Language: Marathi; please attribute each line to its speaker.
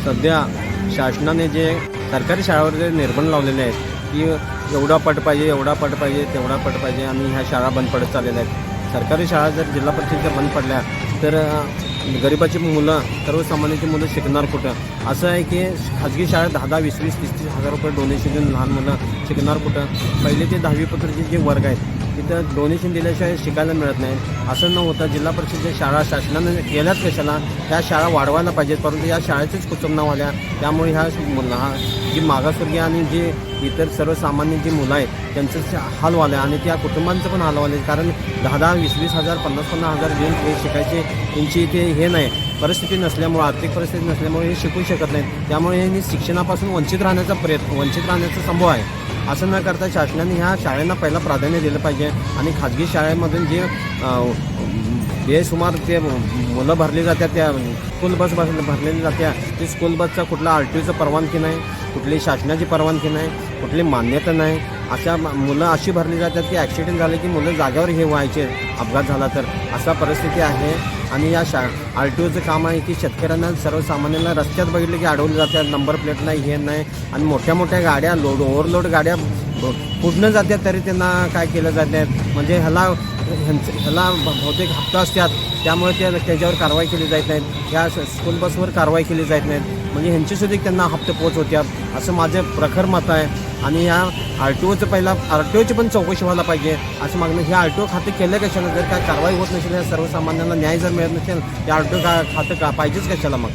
Speaker 1: सध्या शासनाने जे सरकारी शाळावर जे निर्बंध लावलेले आहेत की एवढा पट पाहिजे, एवढा पट पाहिजे, तेवढा पट पाहिजे आणि ह्या शाळा बंद पडत चाललेल्या आहेत. सरकारी शाळा जर जिल्हा परिषदेच्या बंद पडल्या तर गरिबाची मुलं, सर्वसामान्यांची मुलं शिकणार कुठं? असं आहे की खाजगी शाळेत 10-10, 20-20, 30-30 हजार रुपये डोनेशन देऊन लहान मुलं शिकणार कुठं? पहिले ते 10वी पत्रचे जे वर्ग आहेत तिथं डोनेशन दिल्याशिवाय शिकायला मिळत नाही. असं न होता जिल्हा परिषदेच्या शाळा शासनाने केल्यात कशाला? ह्या शाळा वाढवायला पाहिजेत, परंतु या शाळेचीच कुचंबना व्हाल्या. त्यामुळे ह्या जी मागासवर्गीय आणि जे इतर सर्वसामान्य जी मुलं आहेत त्यांचं हाल व्हालं आणि त्या कुटुंबांचं पण हाल व्हाले. कारण 10-10, 20-20 हजार, 50-50 हजार देऊन हे शिकायचे त्यांची इथे हे नाही, परिस्थिती नसल्यामुळे, आर्थिक परिस्थिती नसल्यामुळे हे शिकू शकत नाहीत. त्यामुळे हे शिक्षणापासून वंचित राहण्याचा संभव आहे. असं न करता शासनाने ह्या शाळांना पहिला प्राधान्य दिलं पाहिजे आणि खाजगी शाळेमधून जे बेसुमार ते मुलं भरली जातात, त्या स्कूल बस भरलेली जात्या, ती स्कूल बसचा कुठला RTOचं परवानगी नाही, कुठली शासनाची परवानगी नाही, कुठली मान्यता नाही. अशा मुलं अशी भरली जातात की ॲक्सिडेंट झाले की मुलं जाग्यावर हे व्हायचे, अपघात झाला तर. असा परिस्थिती आहे. आणि या RTOचं काम आहे की शेतकऱ्यांना, सर्वसामान्यांना रस्त्यात बघितलं की अडवलं जातात, नंबर प्लेट नाही, हे नाही. आणि मोठ्या मोठ्या गाड्या ओव्हरलोड गाड्या पुढनं जातात तरी त्यांना काय केलं जातात, म्हणजे ह्याला बहुतेक हप्ता असतात, त्यामुळे त्याच्यावर कारवाई केली जात नाहीत. ह्या स्कूल बसवर कारवाई केली जात नाहीत, म्हणजे ह्यांचीसुद्धा त्यांना हप्ते पोच होत्यात, असं माझं प्रखर मत आहे. आणि ह्या RTOची पण चौकशी व्हायला पाहिजे असं मागणं. हे RTO खाते केलं कशाला? जर काय कारवाई होत नसेल, या सर्वसामान्यांना न्याय जर मिळत नसेल, या RTO खातं पाहिजेच कशाला मग?